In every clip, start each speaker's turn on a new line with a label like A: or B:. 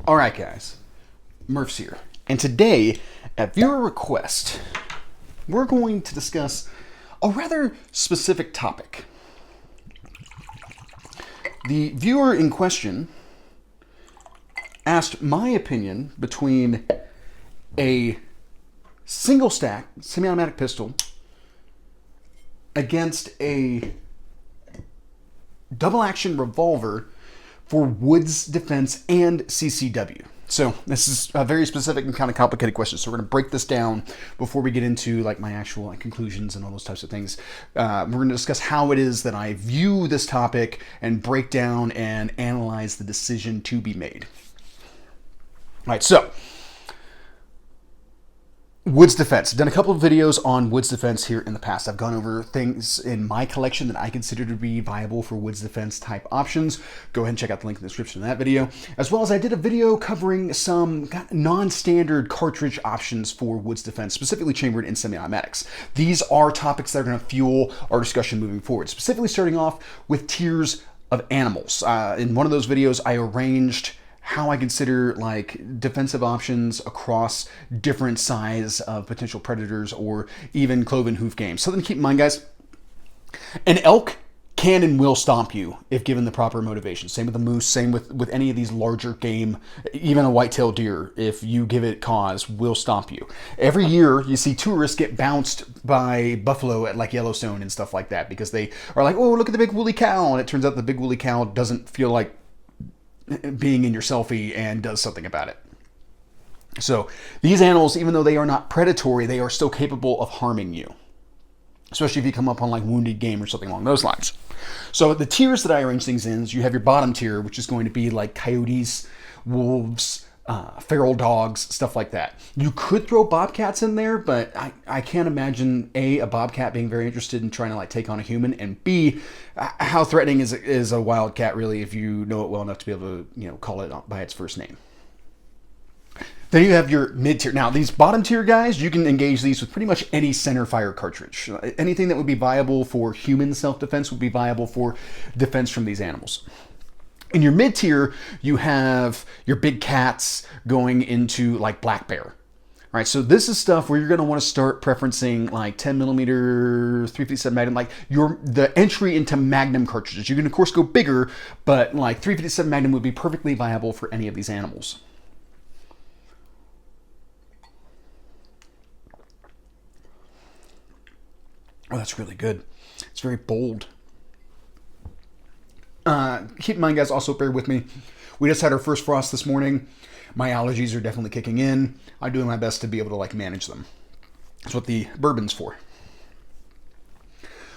A: Alright guys, Murph's here, and today, at viewer request, we're going to discuss a rather specific topic. The viewer in question asked my opinion between a single stack semi-automatic pistol against a double action revolver for Woods Defense and CCW. So this is a very specific and kind of complicated question. So we're going to break this down before we get into like my actual conclusions and all those types of things. We're going to discuss how it is that I view this topic and break down and analyze the decision to be made. All right, so Woods Defense. I've done a couple of videos on Woods Defense here in the past. I've gone over things in my collection that I consider to be viable for Woods Defense type options. Go ahead and check out the link in the description of that video. As well as I did a video covering some non-standard cartridge options for Woods Defense, specifically chambered in semi-automatics. These are topics that are going to fuel our discussion moving forward, specifically starting off with tiers of animals. In one of those videos, I arranged how I consider like defensive options across different size of potential predators or even cloven hoof games. Something to keep in mind, guys. An elk can and will stomp you if given the proper motivation. Same with a moose, same with any of these larger game, even a white-tailed deer, if you give it cause, will stomp you. Every year you see tourists get bounced by buffalo at like Yellowstone and stuff like that because they are like, oh, look at the big woolly cow. And it turns out the big woolly cow doesn't feel like being in your selfie and does something about it. So these animals, even though they are not predatory, they are still capable of harming you, especially if you come up on like wounded game or something along those lines. So the tiers that I arrange things in is you have your bottom tier, which is going to be like coyotes, wolves, feral dogs, stuff like that. You could throw bobcats in there, but I can't imagine a bobcat being very interested in trying to like take on a human, and B, how threatening is a wildcat really if you know it well enough to be able to call it by its first name. Then you have your mid tier. Now these bottom tier guys, you can engage these with pretty much any center fire cartridge. Anything that would be viable for human self-defense would be viable for defense from these animals. In your mid tier, you have your big cats going into like black bear. All right, so this is stuff where you're going to want to start preferencing like 10 millimeter 357 Magnum, like the entry into Magnum cartridges. You can of course go bigger, but like 357 Magnum would be perfectly viable for any of these animals. Oh, that's really good. It's very bold. Keep in mind, guys, also bear with me. We just had our first frost this morning. My allergies are definitely kicking in. I'm doing my best to be able to like manage them. That's what the bourbon's for.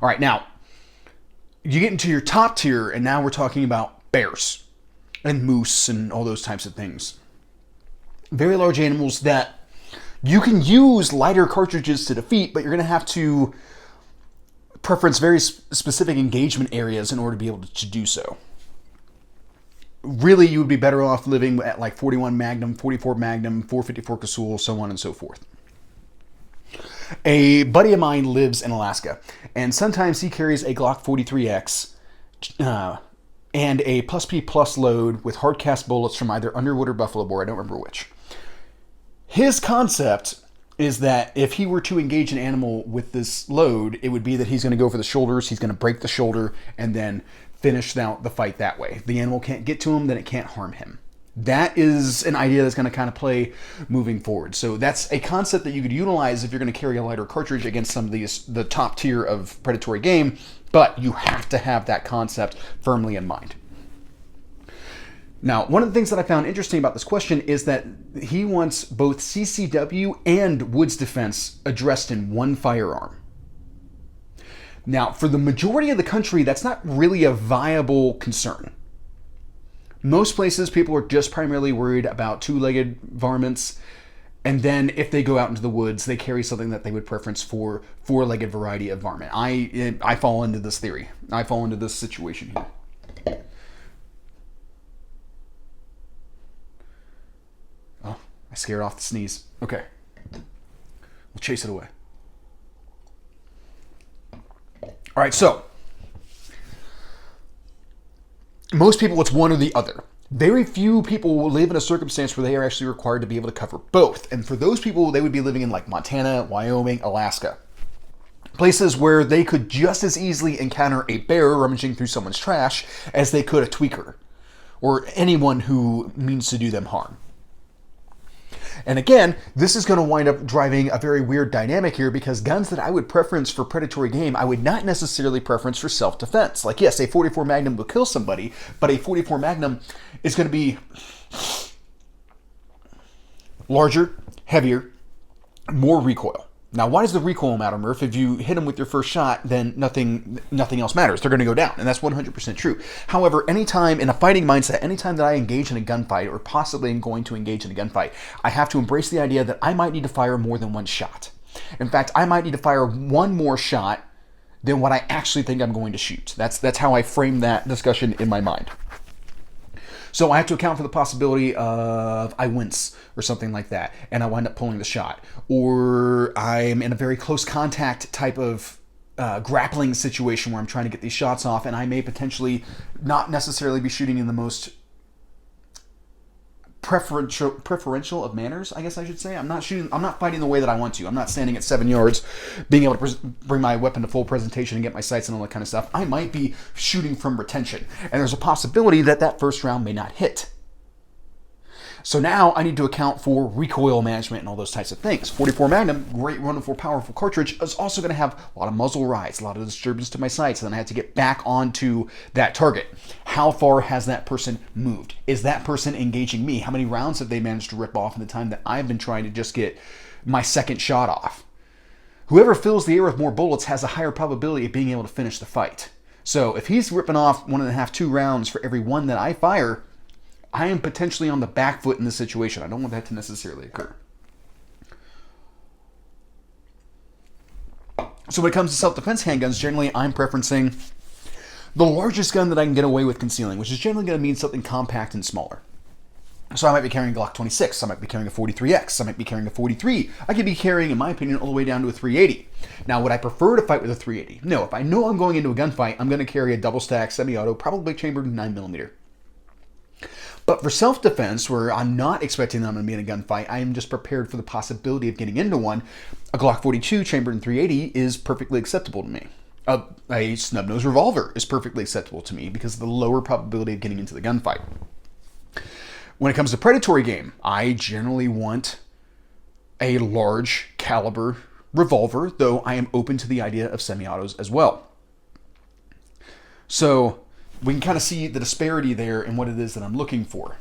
A: All right, now you get into your top tier, and now we're talking about bears and moose and all those types of things. Very large animals that you can use lighter cartridges to defeat, but you're going to have to preference very specific engagement areas in order to be able to do so. Really, you would be better off living at like 41 Magnum, 44 Magnum, 454 Casull, so on and so forth. A buddy of mine lives in Alaska, and sometimes he carries a Glock 43X and a plus P plus load with hard cast bullets from either Underwood or Buffalo Bore, I don't remember which. His concept is that if he were to engage an animal with this load, it would be that he's going to go for the shoulders, he's going to break the shoulder, and then finish out the fight that way. If the animal can't get to him, then it can't harm him. That is an idea that's going to kind of play moving forward. So that's a concept that you could utilize if you're going to carry a lighter cartridge against some of the top tier of predatory game, but you have to have that concept firmly in mind. Now, one of the things that I found interesting about this question is that he wants both CCW and Woods Defense addressed in one firearm. Now, for the majority of the country, that's not really a viable concern. Most places, people are just primarily worried about two-legged varmints, and then if they go out into the woods, they carry something that they would preference for four-legged variety of varmint. I fall into this theory. I fall into this situation here. I scared off the sneeze. Okay. We'll chase it away. All right, so most people, it's one or the other. Very few people will live in a circumstance where they are actually required to be able to cover both. And for those people, they would be living in like Montana, Wyoming, Alaska. Places where they could just as easily encounter a bear rummaging through someone's trash as they could a tweaker or anyone who means to do them harm. And again, this is going to wind up driving a very weird dynamic here, because guns that I would preference for predatory game, I would not necessarily preference for self-defense. Like, yes, a 44 Magnum will kill somebody, but a 44 Magnum is going to be larger, heavier, more recoil. Now, why does the recoil matter, Murph? If you hit them with your first shot, then nothing else matters. They're going to go down, and that's 100% true. However, anytime in a fighting mindset, anytime that I engage in a gunfight, or possibly am going to engage in a gunfight, I have to embrace the idea that I might need to fire more than one shot. In fact, I might need to fire one more shot than what I actually think I'm going to shoot. That's how I frame that discussion in my mind. So I have to account for the possibility of I wince or something like that, and I wind up pulling the shot. Or I'm in a very close contact type of grappling situation where I'm trying to get these shots off, and I may potentially not necessarily be shooting in the most preferential of manners, I guess I should say. I'm not fighting the way that I want to. I'm not standing at 7 yards, being able to bring my weapon to full presentation and get my sights and all that kind of stuff. I might be shooting from retention, and there's a possibility that that first round may not hit. So now I need to account for recoil management and all those types of things. 44 Magnum, great, wonderful, powerful cartridge, is also going to have a lot of muzzle rise, a lot of disturbance to my sights, and then I have to get back onto that target. How far has that person moved? Is that person engaging me? How many rounds have they managed to rip off in the time that I've been trying to just get my second shot off? Whoever fills the air with more bullets has a higher probability of being able to finish the fight. So if he's ripping off 1.5, 2 rounds for every one that I fire, I am potentially on the back foot in this situation. I don't want that to necessarily occur. So when it comes to self-defense handguns, generally I'm preferencing the largest gun that I can get away with concealing, which is generally going to mean something compact and smaller. So I might be carrying a Glock 26, I might be carrying a 43X, I might be carrying a 43. I could be carrying, in my opinion, all the way down to a 380. Now, would I prefer to fight with a 380? No, if I know I'm going into a gunfight, I'm going to carry a double stack semi-auto, probably chambered 9mm. But for self-defense, where I'm not expecting that I'm going to be in a gunfight, I am just prepared for the possibility of getting into one, a Glock 42 chambered in 380 is perfectly acceptable to me. A snub-nose revolver is perfectly acceptable to me because of the lower probability of getting into the gunfight. When it comes to predatory game, I generally want a large caliber revolver, though I am open to the idea of semi-autos as well. So we can kind of see the disparity there in what it is that I'm looking for.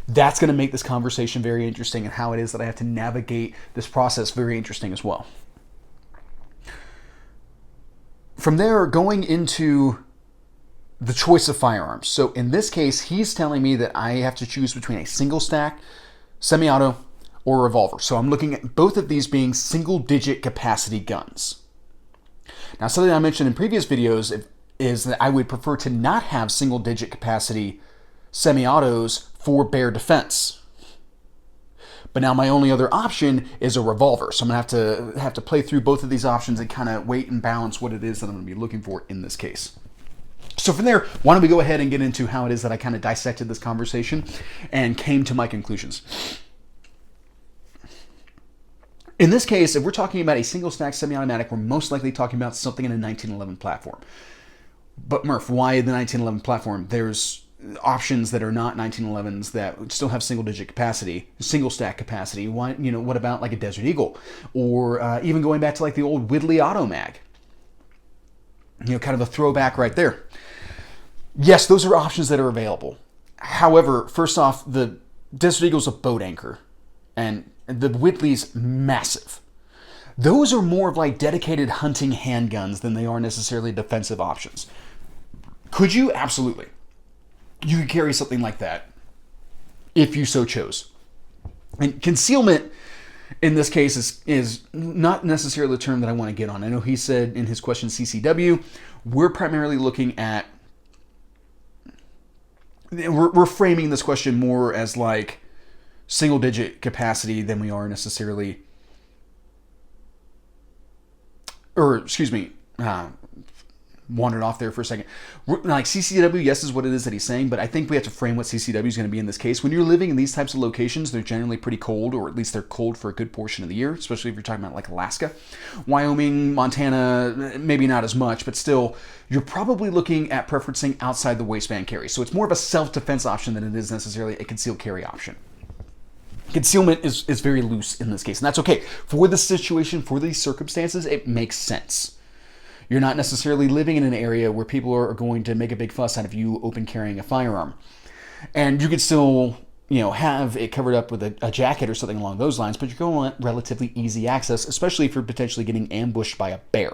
A: That's going to make this conversation very interesting, and how it is that I have to navigate this process very interesting as well. From there, going into the choice of firearms. So in this case, he's telling me that I have to choose between a single stack, semi-auto, or a revolver. So I'm looking at both of these being single-digit capacity guns. Now, something I mentioned in previous videos is that I would prefer to not have single-digit capacity semi-autos for bare defense. But now my only other option is a revolver. So I'm going to have to play through both of these options and kind of weight and balance what it is that I'm going to be looking for in this case. So from there, why don't we go ahead and get into how it is that I kind of dissected this conversation and came to my conclusions. In this case, if we're talking about a single stack semi-automatic, we're most likely talking about something in a 1911 platform. But Murph, why the 1911 platform? There's options that are not 1911s that still have single-digit capacity, single-stack capacity. Why, what about like a Desert Eagle, or even going back to like the old Whitley Auto Mag? Kind of a throwback right there. Yes, those are options that are available. However, first off, the Desert Eagle's a boat anchor, and the Whitley's massive. Those are more of like dedicated hunting handguns than they are necessarily defensive options. Could you? Absolutely. You could carry something like that if you so chose. And concealment in this case is not necessarily the term that I want to get on. I know he said in his question CCW, we're primarily looking at, we're framing this question more as like single digit capacity than we are necessarily, or excuse me, wandered off there for a second. Like CCW, yes, is what it is that he's saying, but I think we have to frame what CCW is going to be in this case. When you're living in these types of locations, they're generally pretty cold, or at least they're cold for a good portion of the year, especially if you're talking about like Alaska. Wyoming, Montana, maybe not as much, but still, you're probably looking at preferencing outside the waistband carry. So it's more of a self-defense option than it is necessarily a concealed carry option. Concealment is very loose in this case, and that's okay. For the situation, for these circumstances, it makes sense. You're not necessarily living in an area where people are going to make a big fuss out of you open carrying a firearm. And you could still, have it covered up with a jacket or something along those lines, but you're going to want relatively easy access, especially if you're potentially getting ambushed by a bear.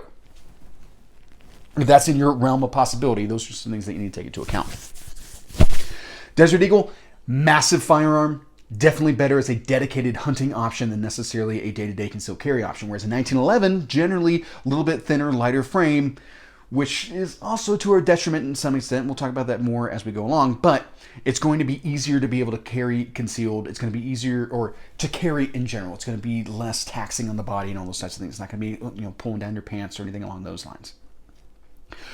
A: If that's in your realm of possibility, those are some things that you need to take into account. Desert Eagle, massive firearm. Definitely better as a dedicated hunting option than necessarily a day-to-day concealed carry option. Whereas a 1911, generally a little bit thinner, lighter frame, which is also to our detriment in some extent. We'll talk about that more as we go along, but it's going to be easier to be able to carry concealed. It's going to be easier, or to carry in general. It's going to be less taxing on the body and all those types of things. It's not going to be, pulling down your pants or anything along those lines.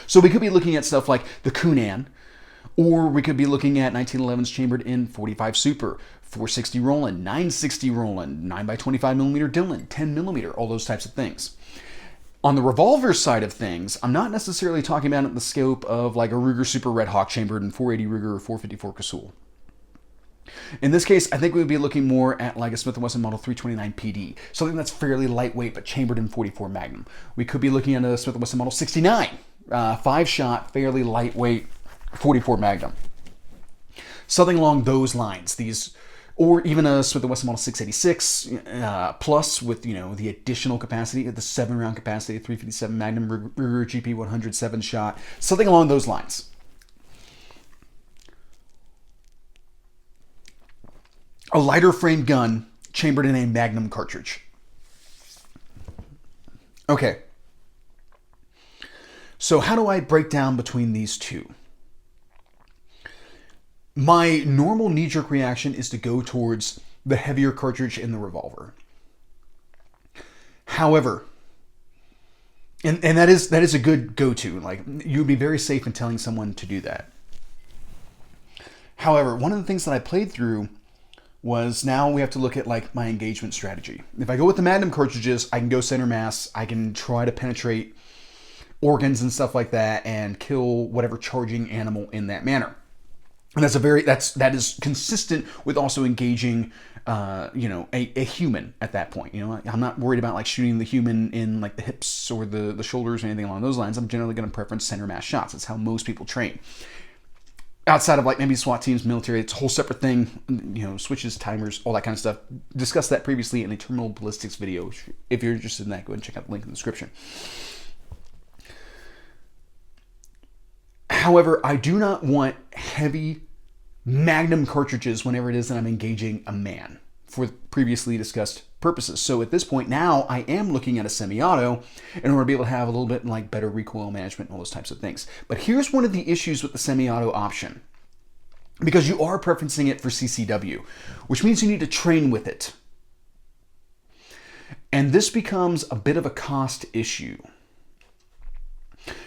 A: So we could be looking at stuff like the Kunan, or we could be looking at 1911s chambered in 45 Super, 460 Roland, 960 Roland, 9x25mm Dillon, 10mm, all those types of things. On the revolver side of things, I'm not necessarily talking about it in the scope of like a Ruger Super Red Hawk chambered in 480 Ruger or 454 Casull. In this case, I think we would be looking more at like a Smith & Wesson Model 329 PD, something that's fairly lightweight but chambered in 44 Magnum. We could be looking at a Smith & Wesson Model 69, 5-shot, fairly lightweight 44 Magnum. Something along those lines. Or even a Smith & Wesson Model 686 plus with the additional capacity, the 7-round capacity, 357 Magnum Ruger GP 107 shot, something along those lines. A lighter frame gun chambered in a Magnum cartridge. Okay. So how do I break down between these two? My normal knee-jerk reaction is to go towards the heavier cartridge in the revolver. However, and that is a good go-to. Like, you would be very safe in telling someone to do that. However, one of the things that I played through was now we have to look at like my engagement strategy. If I go with the Magnum cartridges, I can go center mass. I can try to penetrate organs and stuff like that and kill whatever charging animal in that manner. And that is consistent with also engaging, a human at that point. I'm not worried about like shooting the human in like the hips or the shoulders or anything along those lines. I'm generally going to preference center mass shots. That's how most people train. Outside of like maybe SWAT teams, military, it's a whole separate thing. Switches, timers, all that kind of stuff. Discussed that previously in a terminal ballistics video. If you're interested in that, go ahead and check out the link in the description. However, I do not want heavy Magnum cartridges whenever it is that I'm engaging a man for previously discussed purposes. So at this point now, I am looking at a semi-auto in order to be able to have a little bit like better recoil management and all those types of things. But here's one of the issues with the semi-auto option, because you are preferencing it for CCW, which means you need to train with it. And this becomes a bit of a cost issue.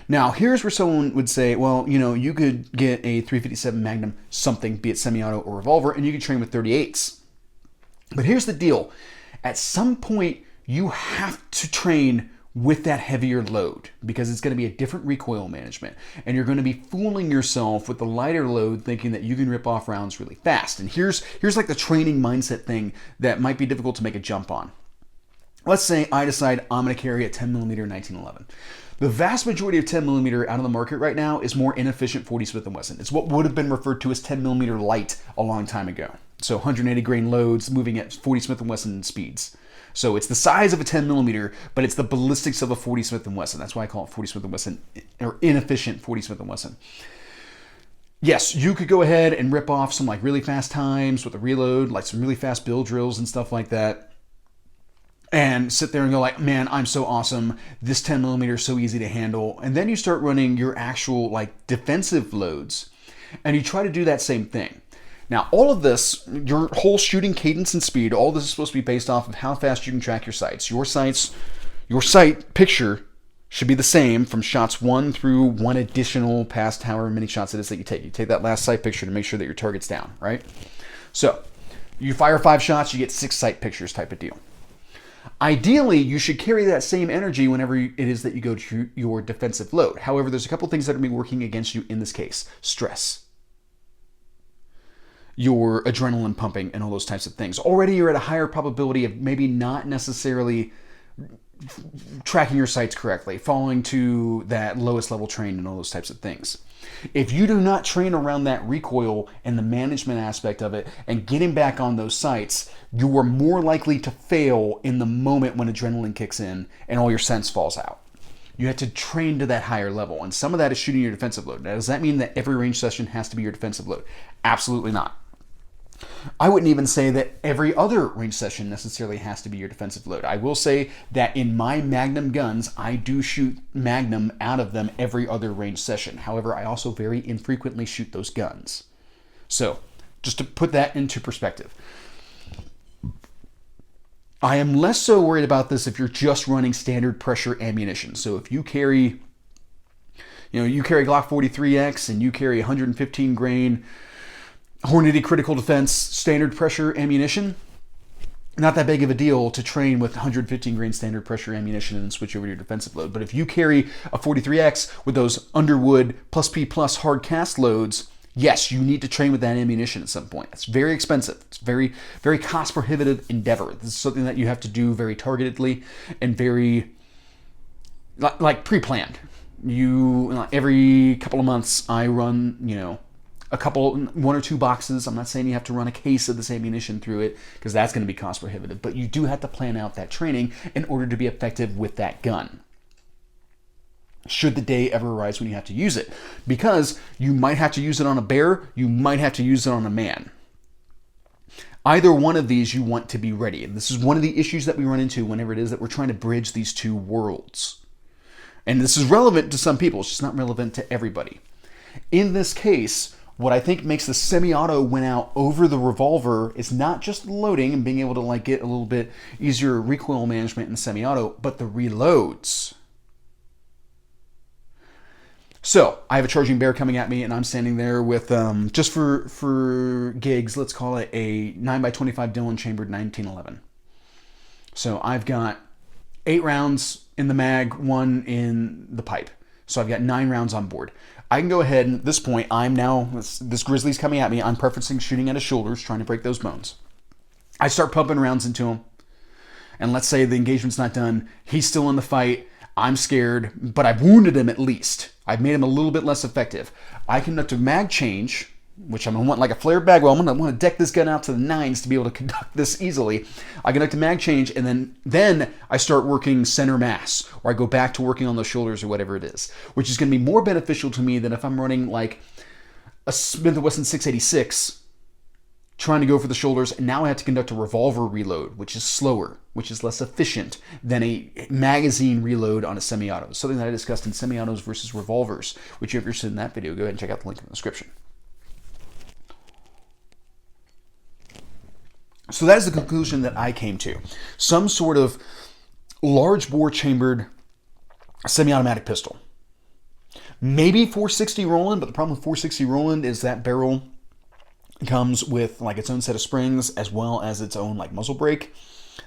A: Now, here's where someone would say, well, you could get a 357 Magnum something, be it semi-auto or revolver, and you could train with 38s. But here's the deal. At some point, you have to train with that heavier load because it's going to be a different recoil management. And you're going to be fooling yourself with the lighter load thinking that you can rip off rounds really fast. And here's like the training mindset thing that might be difficult to make a jump on. Let's say I decide I'm going to carry a 10mm 1911. The vast majority of 10mm out of the market right now is more inefficient 40 Smith & Wesson. It's what would have been referred to as 10mm light a long time ago. So 180 grain loads moving at 40 Smith & Wesson speeds. So it's the size of a 10mm, but it's the ballistics of a 40 Smith & Wesson. That's why I call it 40 Smith & Wesson, or inefficient 40 Smith & Wesson. Yes, you could go ahead and rip off some like really fast times with a reload, like some really fast build drills and stuff like that. And sit there and go like, man, I'm so awesome. This 10mm is so easy to handle. And then you start running your actual like defensive loads. And you try to do that same thing. Now, all of this, your whole shooting cadence and speed, all this is supposed to be based off of how fast you can track your sights. Your sight picture should be the same from shots 1 through 1 additional past however many shots it is that you take. You take that last sight picture to make sure that your target's down, right? So you fire 5 shots, you get 6 sight pictures type of deal. Ideally, you should carry that same energy whenever it is that you go to your defensive load. However, there's a couple things that are going to be working against you in this case. Stress, your adrenaline pumping, and all those types of things. Already you're at a higher probability of maybe not necessarily tracking your sights correctly, falling to that lowest level train and all those types of things. If you do not train around that recoil and the management aspect of it and getting back on those sights, you are more likely to fail in the moment when adrenaline kicks in and all your sense falls out. You have to train to that higher level, and some of that is shooting your defensive load. Now, does that mean that every range session has to be your defensive load? Absolutely not. I wouldn't even say that every other range session necessarily has to be your defensive load. I will say that in my Magnum guns, I do shoot Magnum out of them every other range session. However, I also very infrequently shoot those guns. So, just to put that into perspective. I am less so worried about this if you're just running standard pressure ammunition. So if you carry, you carry Glock 43X and you carry 115 grain Hornady Critical Defense standard pressure ammunition, not that big of a deal to train with 115 grain standard pressure ammunition and switch over to your defensive load. But if you carry a 43X with those Underwood plus P plus hard cast loads, yes, you need to train with that ammunition at some point. It's very expensive. It's very, very cost prohibitive endeavor. This is something that you have to do very targetedly and very like pre-planned. Every couple of months I run, one or two boxes. I'm not saying you have to run a case of this ammunition through it because that's going to be cost prohibitive, but you do have to plan out that training in order to be effective with that gun, should the day ever arise when you have to use it, because you might have to use it on a bear, you might have to use it on a man. Either one of these you want to be ready, and this is one of the issues that we run into whenever it is that we're trying to bridge these two worlds. And this is relevant to some people, it's just not relevant to everybody. In this case, what I think makes the semi-auto win out over the revolver is not just loading and being able to get a little bit easier recoil management in the semi-auto, but the reloads. So I have a charging bear coming at me, and I'm standing there with, just for gigs, let's call it a 9x25 Dillon chambered 1911. So I've got 8 rounds in the mag, 1 in the pipe. So I've got 9 rounds on board. I can go ahead, and at this point, this grizzly's coming at me. I'm preferencing shooting at his shoulders, trying to break those bones. I start pumping rounds into him, and let's say the engagement's not done. He's still in the fight. I'm scared, but I've wounded him at least. I've made him a little bit less effective. I conduct a mag change, which I'm going to want like a flare bagwell. I'm going to want to deck this gun out to the 9s to be able to conduct this easily. I conduct a mag change, and then I start working center mass, or I go back to working on those shoulders or whatever it is, which is going to be more beneficial to me than if I'm running like a Smith & Wesson 686, trying to go for the shoulders, and now I have to conduct a revolver reload, which is slower, which is less efficient than a magazine reload on a semi-auto. Something that I discussed in semi-autos versus revolvers, which if you're interested in that video, go ahead and check out the link in the description. So that is the conclusion that I came to. Some sort of large bore chambered semi-automatic pistol. Maybe 460 Roland, but the problem with 460 Roland is that barrel comes with like its own set of springs as well as its own like muzzle brake.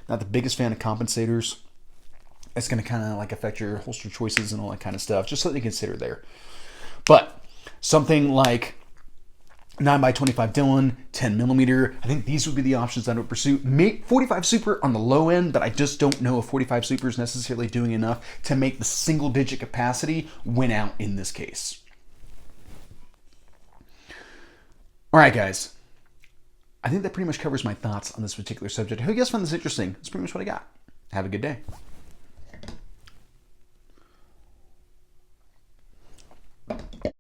A: Not the biggest fan of compensators. It's going to kind of like affect your holster choices and all that kind of stuff. Just something to consider there. But something like 9x25 Dillon, 10mm. I think these would be the options that I would pursue. 45 Super on the low end, but I just don't know if 45 Super is necessarily doing enough to make the single digit capacity win out in this case. All right, guys. I think that pretty much covers my thoughts on this particular subject. I hope you guys found this interesting. That's pretty much what I got. Have a good day.